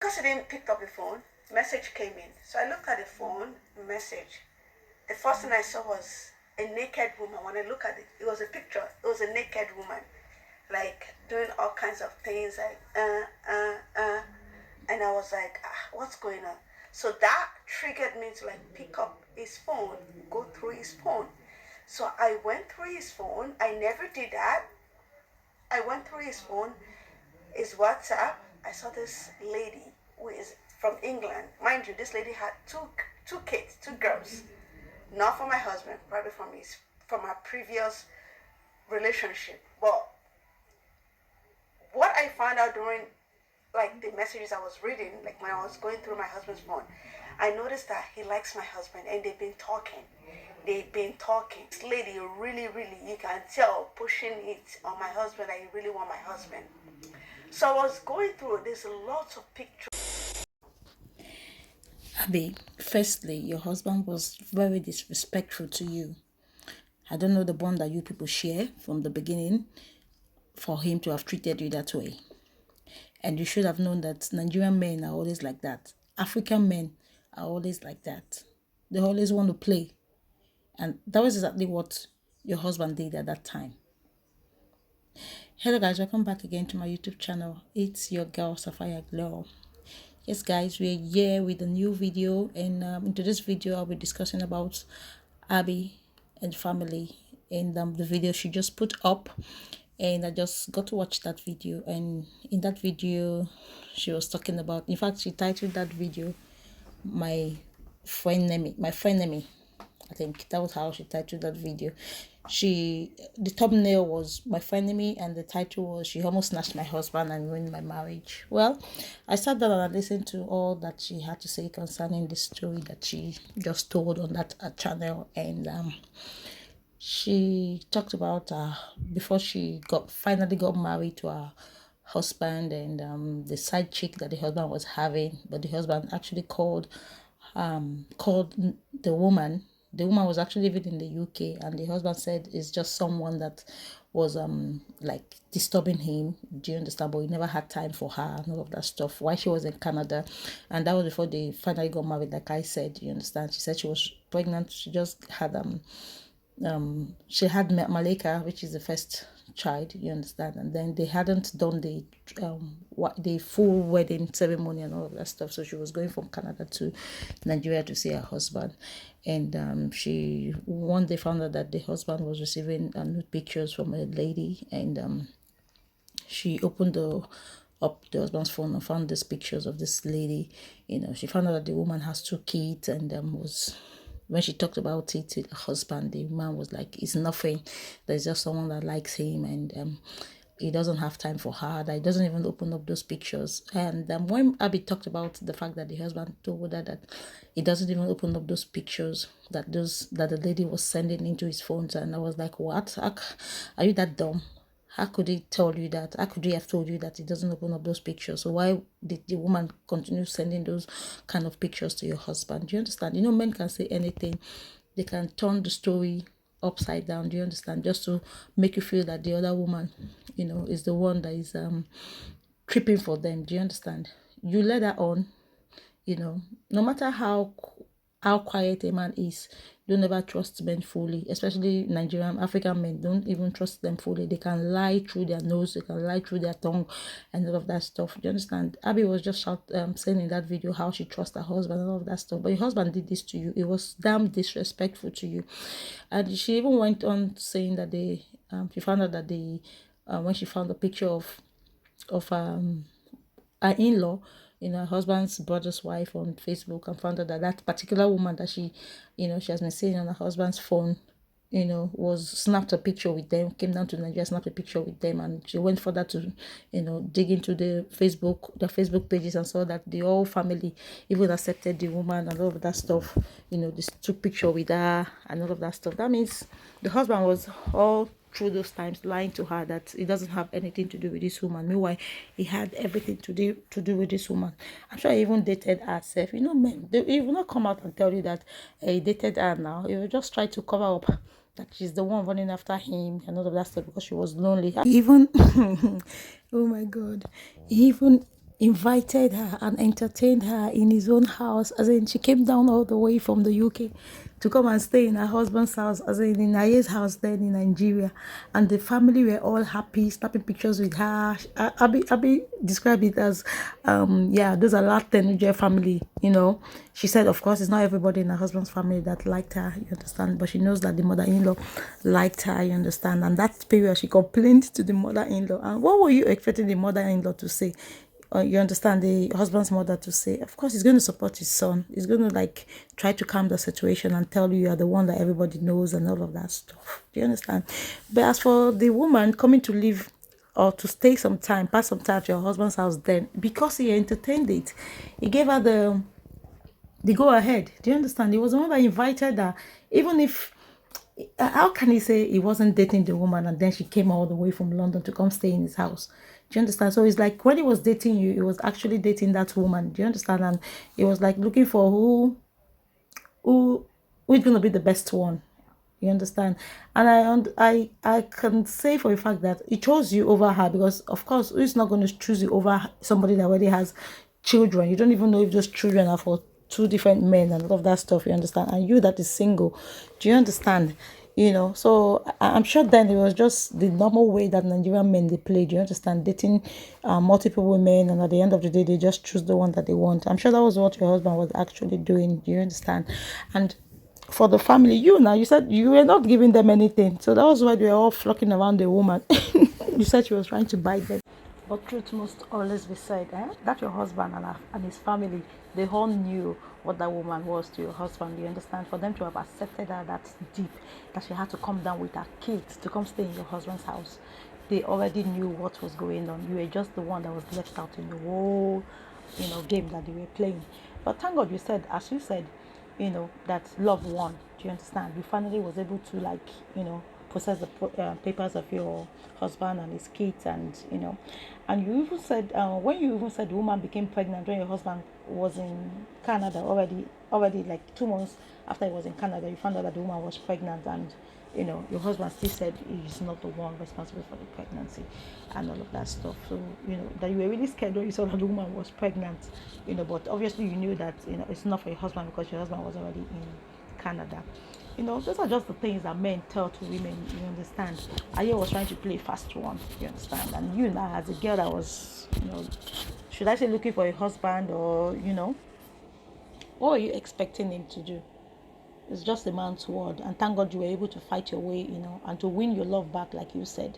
because he didn't pick up the phone, message came in. So I looked at the phone, message. The first thing I saw was a naked woman. When I look at it, it was a picture. It was a naked woman, like doing all kinds of things, like and I was like, what's going on? So that triggered me to like pick up his phone, go through his phone. So I went through his phone. I never did that. I went through his phone, his WhatsApp. I saw this lady who is from England. Mind you, this lady had two kids, two girls. Not from my husband, probably from our previous relationship. But what I found out during like the messages I was reading, like when I was going through my husband's phone, I noticed that he likes my husband and they've been talking. This lady really, you can tell, pushing it on my husband. I really want my husband. So I was going through, there's lots of pictures. Abby, firstly, your husband was very disrespectful to you. I don't know the bond that you people share from the beginning for him to have treated you that way. And you should have known that Nigerian men are always like that. African men are always like that. They always want to play. And that was exactly what your husband did at that time. Hello guys, welcome back again to my YouTube channel. It's your girl, Sapphire Glow. Yes guys, we're here with a new video, and into this video I'll be discussing about Abby and family, and the video she just put up, and I just got to watch that video. And in that video she was talking about, in fact she titled that video my frenemy. I think that was how she titled that video. The thumbnail was my frenemy, and the title was she almost snatched my husband and ruined my marriage. Well, I sat down and I listened to all that she had to say concerning the story that she just told on that channel, and she talked about before she finally got married to her husband, and the side chick that the husband was having, but the husband actually called the woman. The woman was actually living in the UK, and the husband said it's just someone that was like disturbing him. Do you understand? But he never had time for her and all of that stuff while she was in Canada. And that was before they finally got married, like I said. You understand? She said she was pregnant. She just had Malika, which is the first child, you understand, and then they hadn't done the full wedding ceremony and all of that stuff. So she was going from Canada to Nigeria to see her husband, and she one day found out that the husband was receiving nude pictures from a lady, and she opened up the husband's phone and found these pictures of this lady. She found out that the woman has two kids, and was when she talked about it to the husband, the man was like, it's nothing. There's just someone that likes him, and he doesn't have time for her. That he doesn't even open up those pictures. And when Abby talked about the fact that the husband told her that he doesn't even open up those pictures that the lady was sending into his phones, and I was like, what? Are you that dumb? How could he tell you that? How could he have told you that he doesn't open up those pictures? So why did the woman continue sending those kind of pictures to your husband? Do you understand? Men can say anything. They can turn the story upside down. Do you understand? Just to make you feel that the other woman, is the one that is tripping for them. Do you understand? You let her on, no matter how quiet a man is. Don't ever trust men fully, especially Nigerian African men. Don't even trust them fully. They can lie through their nose, they can lie through their tongue, and all of that stuff. Do you understand? Abby was just saying in that video how she trusts her husband and all of that stuff. But your husband did this to you. It was damn disrespectful to you. And she even went on saying that she found out that when she found a picture of her in-law, her husband's brother's wife on Facebook, and found out that particular woman that she has been seeing on her husband's phone, was snapped a picture with them, came down to Nigeria, snapped a picture with them, and she went further to, dig into the Facebook pages, and saw that the whole family even accepted the woman and all of that stuff. This took picture with her and all of that stuff. That means the husband was all through those times lying to her that it doesn't have anything to do with this woman. Meanwhile, he had everything to do with this woman. I'm sure he even dated herself. Men, he will not come out and tell you that he dated her now. He will just try to cover up that she's the one running after him and all of that stuff because she was lonely. Even oh my god, he even invited her and entertained her in his own house. As in, she came down all the way from the UK to come and stay in her husband's house, as in Aye's house then in Nigeria. And the family were all happy, snapping pictures with her. Abby described it as, yeah, those are Latin Niger family, you know. She said, of course, it's not everybody in her husband's family that liked her, you understand, but she knows that the mother-in-law liked her, you understand. And that period, she complained to the mother-in-law. And what were you expecting the mother-in-law to say? You understand, the husband's mother to say, of course, he's going to support his son. He's going to like try to calm the situation and tell you are the one that everybody knows and all of that stuff. Do you understand? But as for the woman coming to live or to stay some time, pass some time at your husband's house, then because he entertained it, he gave her the go ahead. Do you understand? He was the one that invited her, even if how can he say he wasn't dating the woman and then she came all the way from London to come stay in his house? Do you understand? So it's like when he was dating you, he was actually dating that woman. Do you understand? And he was like looking for who who's gonna be the best one. You understand? And I can say for a fact that he chose you over her because of course who's not going to choose you over somebody that already has children. You don't even know if those children are for two different men and all of that stuff, you understand? And you that is single, do you understand? You know, so I'm sure then it was just the normal way that Nigerian men they play. Do you understand? Dating multiple women, and at the end of the day, they just choose the one that they want. I'm sure that was what your husband was actually doing. Do you understand? And for the family, you now, you said you were not giving them anything, so that was why they were all flocking around the woman. You said she was trying to buy them. But truth must always be said, that your husband and his family, they all knew what that woman was to your husband. You understand? For them to have accepted her that deep, that she had to come down with her kids to come stay in your husband's house, they already knew what was going on. You were just the one that was left out in the whole, game that they were playing. But thank God you said, as you said, that love won. Do you understand? You finally was able to process the papers of your husband and his kids, and you even said when you even said the woman became pregnant when your husband was in Canada already like 2 months after he was in Canada, you found out that the woman was pregnant, and your husband still said he's not the one responsible for the pregnancy and all of that stuff. So that you were really scared when you saw that the woman was pregnant, but obviously you knew that it's not for your husband because your husband was already in Canada. Those are just the things that men tell to women, you understand. Aye was trying to play fast one, you understand. And you now, as a girl that was, should I say looking for a husband, or, what are you expecting him to do? It's just a man's word. And thank God you were able to fight your way, and to win your love back, like you said.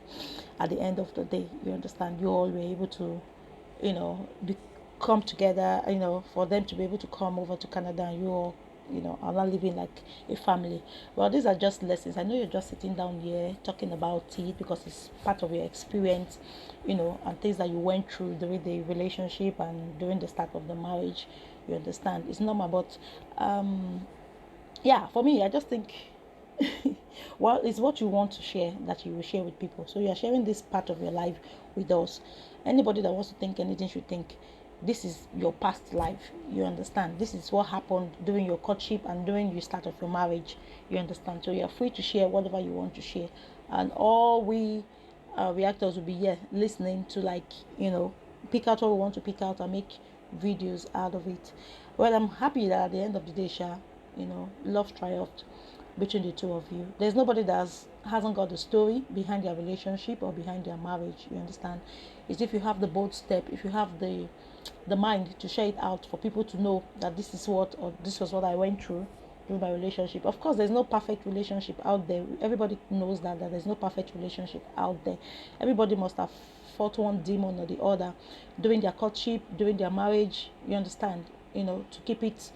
At the end of the day, you understand, you all were able to, come together, for them to be able to come over to Canada, and you all are not living like a family. Well, these are just lessons. I know you're just sitting down here talking about it because it's part of your experience, and things that you went through during the relationship and during the start of the marriage. You understand? It's normal, but yeah, for me, I just think well, it's what you want to share that you will share with people. So you are sharing this part of your life with us. Anybody that wants to think anything should think this is your past life. You understand? This is what happened during your courtship and during the start of your marriage. You understand? So you are free to share whatever you want to share, and all we reactors will be here listening to pick out what we want to pick out and make videos out of it. Well, I'm happy that at the end of the day, love triumphed between the two of you. There's nobody that hasn't got the story behind their relationship or behind their marriage. You understand? It's if you have the bold step, if you have the mind to share it out for people to know that this is what, or this was what I went through during my relationship. Of course, there's no perfect relationship out there. Everybody knows that there's no perfect relationship out there. Everybody must have fought one demon or the other during their courtship, during their marriage. You understand? To keep it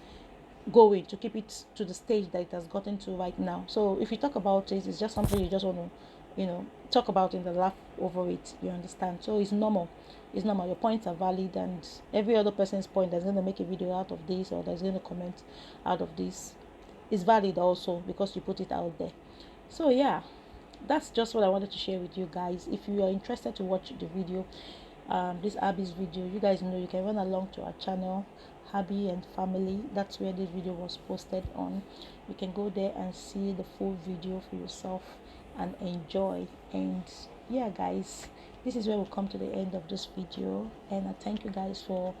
going, to keep it to the stage that it has gotten to right now. So if you talk about it, it's just something you just want to talk about in the laugh over it. You understand? So it's normal. It's normal. Your points are valid, and every other person's point that's going to make a video out of this or that's going to comment out of this is valid also, because you put it out there. So yeah, that's just what I wanted to share with you guys. If you are interested to watch the video, this Abby's video, you guys know you can run along to our channel, Abby and Family. That's where this video was posted on. You can go there and see the full video for yourself and enjoy. And yeah, guys, this is where we'll come to the end of this video, and I thank you guys for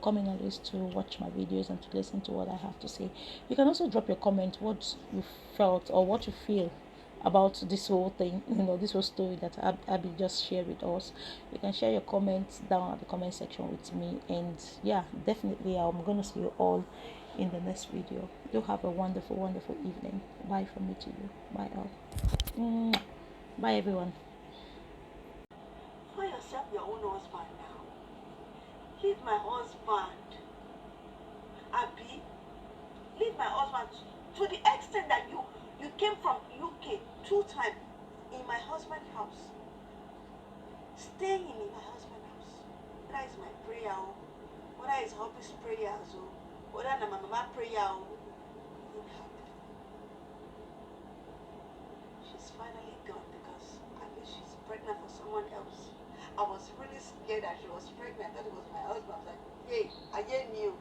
coming always to watch my videos and to listen to what I have to say. You can also drop your comment what you felt or what you feel about this whole thing, this whole story that Abby just shared with us. You can share your comments down at the comment section with me, and yeah, definitely I'm gonna see you all in the next video. You have a wonderful evening. Bye from me to you. Bye all. Bye everyone. Find yourself your own husband now. Leave my husband. Abby, leave my husband to the extent that you came from UK 2 times in my husband's house. Staying in my husband's house. That is my prayer. Whether it's hobby's prayers or whether my mama prayer won't happen. She's finally gone because at least she's pregnant for someone else. I was really scared that she was pregnant. I thought it was my husband. I was like, hey, I didn't knew.